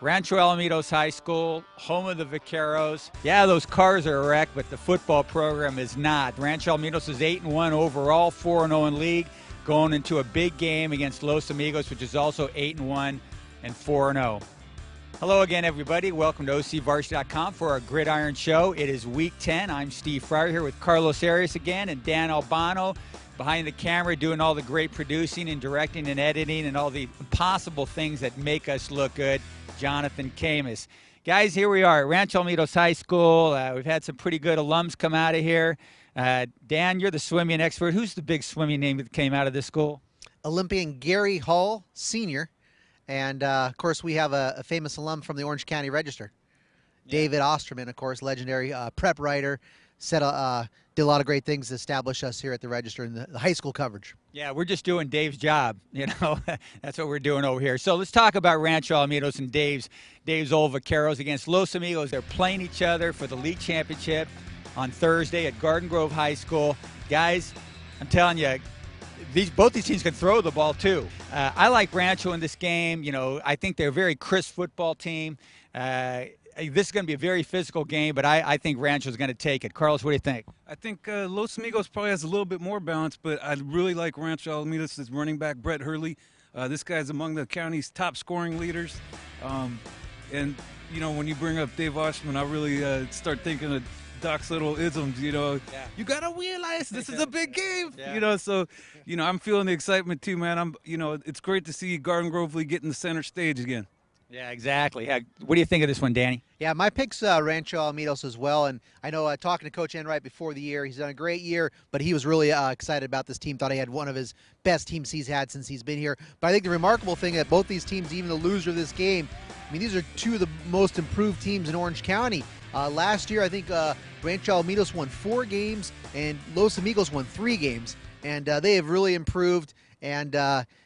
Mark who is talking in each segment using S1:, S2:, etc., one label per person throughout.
S1: Rancho Alamitos High School, home of the Vaqueros. Yeah, those cars are wrecked, but the football program is not. Rancho Alamitos is 8-1 overall, 4-0 in league, going into a big game against Los Amigos, which is also 8-1 and 4-0. Hello again, everybody. Welcome to OCVarsity.com for our Gridiron Show. It is Week 10. I'm Steve Fryer here with Carlos Arias again and Dan Albano behind the camera doing all the great producing and directing and editing and all the impossible things that make us look good. Jonathan Khamis. Guys, here we are at Rancho Alamitos High School. We've had some pretty good alums come out of here. Dan, you're the swimming expert. Who's the big swimming name that came out of this school?
S2: Olympian Gary Hall, Sr. And, of course, we have a famous alum from the Orange County Register. Yeah. David Osterman, of course, legendary prep writer, did a lot of great things to establish us here at the Register in the high school coverage.
S1: Yeah, we're just doing Dave's job, you know. That's what we're doing over here. So let's talk about Rancho Alamitos and Dave's old Vaqueros against Los Amigos. They're playing each other for the league championship on Thursday at Garden Grove High School. Guys, I'm telling you, both these teams can throw the ball too. I like Rancho in this game. You know, I think they're a very crisp football team. This is going to be a very physical game, but I think Rancho's going to take it. Carlos, what do you think?
S3: I think Los Amigos probably has a little bit more balance, but I really like Rancho Alamitos' running back, Brett Hurley. This guy's among the county's top scoring leaders. And, you know, when you bring up Dave Oshman, I really start thinking of Doc's little isms, you know. Yeah. You got to realize this is a big game, you know. So, you know, I'm feeling the excitement too, man. You know, it's great to see Garden Grove League getting the center stage again.
S1: Yeah, exactly. What do you think of this one, Danny?
S2: Yeah, my pick's Rancho Alamitos as well. And I know talking to Coach Enright before the year, he's done a great year, but he was really excited about this team. Thought he had one of his best teams he's had since he's been here. But I think the remarkable thing that both these teams, even the loser of this game, I mean, these are two of the most improved teams in Orange County. Last year, I think Rancho Alamitos won 4 games and Los Amigos won 3 games. And they have really improved. And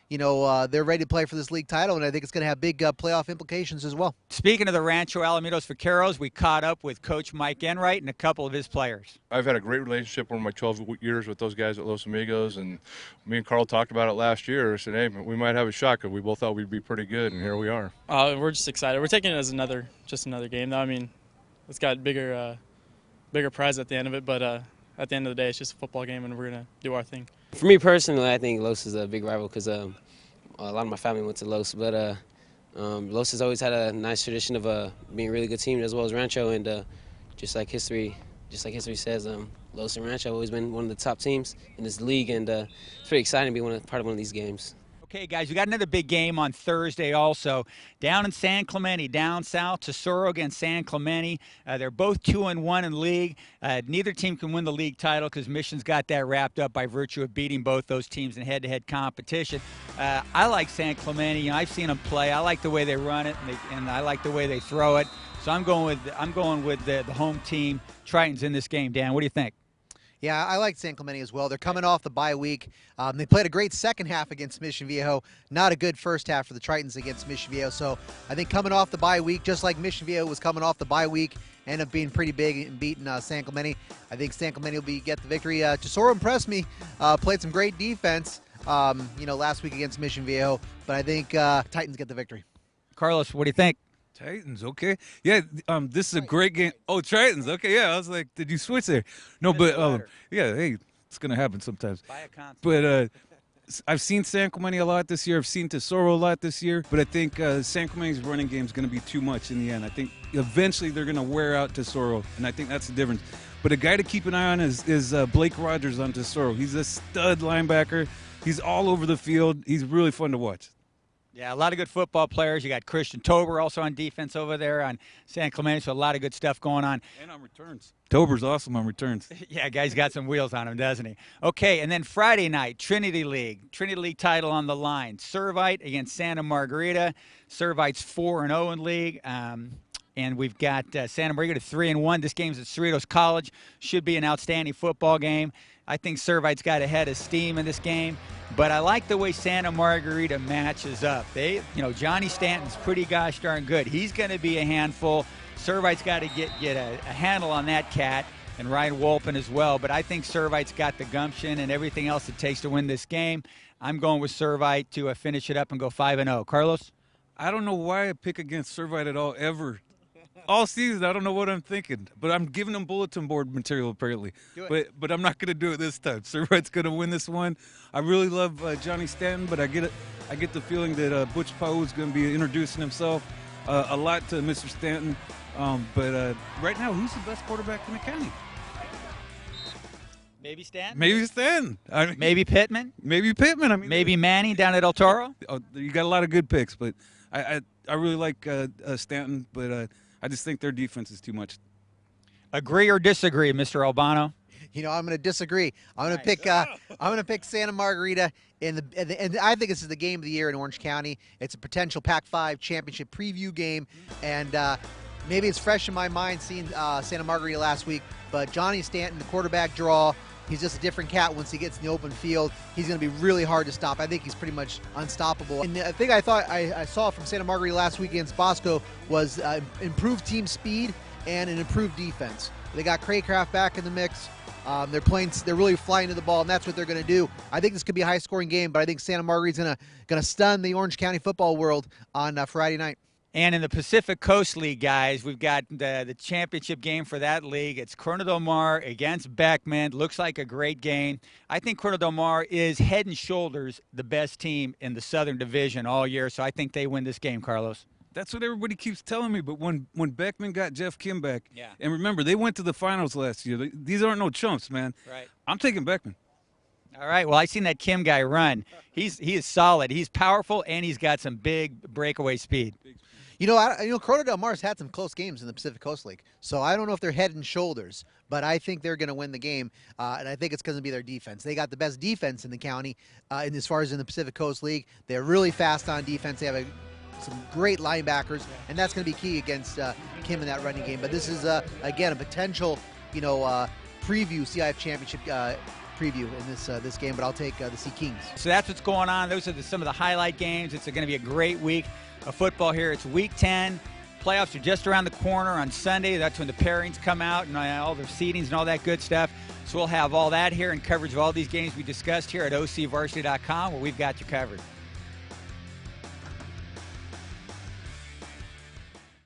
S2: you know, they're ready to play for this league title, and I think it's going to have big playoff implications as well.
S1: Speaking of the Rancho Alamitos Vaqueros, we caught up with Coach Mike Enright and a couple of his players.
S4: I've had a great relationship over my 12 years with those guys at Los Amigos, and me and Carl talked about it last year. I said, hey, we might have a shot because we both thought we'd be pretty good, and here we are.
S5: We're just excited. We're taking it as just another game, though. I mean, it's got bigger prize at the end of it, but at the end of the day, it's just a football game, and we're going to do our thing.
S6: For me personally, I think Los is a big rival because a lot of my family went to Los, but Los has always had a nice tradition of being a really good team as well as Rancho, and just like history says, Los and Rancho have always been one of the top teams in this league, and it's pretty exciting to be part of one of these games.
S1: Okay, guys, we got another big game on Thursday also. Down in San Clemente, down south, Tesoro against San Clemente. They're both 2-1 in league. Neither team can win the league title because Mission's got that wrapped up by virtue of beating both those teams in head-to-head competition. I like San Clemente. You know, I've seen them play. I like the way they run it, and I like the way they throw it. So I'm going with the home team, Tritons, in this game. Dan, what do you think?
S2: Yeah, I like San Clemente as well. They're coming off the bye week. They played a great second half against Mission Viejo. Not a good first half for the Tritons against Mission Viejo. So I think coming off the bye week, just like Mission Viejo was coming off the bye week, ended up being pretty big and beating San Clemente. I think San Clemente will get the victory. Tesoro impressed me. Played some great defense, you know, last week against Mission Viejo. But I think Titans get the victory.
S1: Carlos, what do you think?
S3: Titans, okay. Yeah, this is a great game. Oh, Titans, okay, yeah. I was like, did you switch there? No, but, yeah, hey, it's going to happen sometimes.
S1: Buy a console.
S3: But I've seen San Clemente a lot this year. I've seen Tesoro a lot this year. But I think San Clemente's running game is going to be too much in the end. I think eventually they're going to wear out Tesoro, and I think that's the difference. But a guy to keep an eye on is Blake Rogers on Tesoro. He's a stud linebacker. He's all over the field. He's really fun to watch.
S1: Yeah, a lot of good football players. You got Christian Tober also on defense over there on San Clemente, so a lot of good stuff going on.
S3: And on returns. Tober's awesome on returns.
S1: Yeah, guy's got some wheels on him, doesn't he? Okay, and then Friday night, Trinity League title on the line. Servite against Santa Margarita. Servite's 4-0 in league. And we've got Santa Margarita 3-1. This game's at Cerritos College. Should be an outstanding football game. I think Servite's got a head of steam in this game, but I like the way Santa Margarita matches up. You know, Johnny Stanton's pretty gosh darn good. He's going to be a handful. Servite's got to get a handle on that cat, and Ryan Wolpen as well. But I think Servite's got the gumption and everything else it takes to win this game. I'm going with Servite to finish it up and go 5-0. Carlos?
S3: I don't know why I pick against Servite at all ever. All season, I don't know what I'm thinking, but I'm giving them bulletin board material apparently. But I'm not going to do it this time. Servite's going to win this one. I really love Johnny Stanton, but I get the feeling that Butch Poe is going to be introducing himself a lot to Mr. Stanton. But right now, who's the best quarterback in the county?
S1: Maybe Stanton.
S3: Maybe Stanton.
S1: Maybe Pittman.
S3: Maybe Pittman. I mean,
S1: maybe Manning down at El Toro.
S3: You got a lot of good picks, but I really like Stanton, but I just think their defense is too much.
S1: Agree or disagree, Mr. Albano?
S2: You know, I'm going to disagree. I'm going to pick Santa Margarita and I think this is the game of the year in Orange County. It's a potential Pac-5 championship preview game, and maybe it's fresh in my mind seeing Santa Margarita last week. But Johnny Stanton, the quarterback draw, he's just a different cat once he gets in the open field. He's going to be really hard to stop. I think he's pretty much unstoppable. And the thing I thought I saw from Santa Margarita last week against Bosco was improved team speed and an improved defense. They got Craycraft back in the mix. They're really flying to the ball, and that's what they're going to do. I think this could be a high-scoring game, but I think Santa Margarita's going to stun the Orange County football world on Friday night.
S1: And in the Pacific Coast League, guys, we've got the championship game for that league. It's Corona Del Mar against Beckman. Looks like a great game. I think Corona Del Mar is head and shoulders the best team in the Southern Division all year, so I think they win this game, Carlos.
S3: That's what everybody keeps telling me, but when Beckman got Jeff Kim back,
S1: yeah.
S3: And remember, they went to the finals last year. These aren't no chumps, man.
S1: Right.
S3: I'm taking Beckman.
S1: All right, well, I seen that Kim guy run. He is solid. He's powerful, and he's got some big breakaway speed.
S2: You know, Corona Del Mar's had some close games in the Pacific Coast League, so I don't know if they're head and shoulders, but I think they're going to win the game, and I think it's going to be their defense. They got the best defense in the county, and as far as in the Pacific Coast League, they're really fast on defense. They have some great linebackers, and that's going to be key against Kim in that running game. But this is again a potential, preview CIF championship preview in this game. But I'll take the Sea Kings.
S1: So that's what's going on. Those are some of the highlight games. It's going to be a great week of football here. It's Week 10. Playoffs are just around the corner on Sunday. That's when the pairings come out and all their seedings and all that good stuff. So we'll have all that here and coverage of all these games we discussed here at OCVarsity.com, where we've got you covered.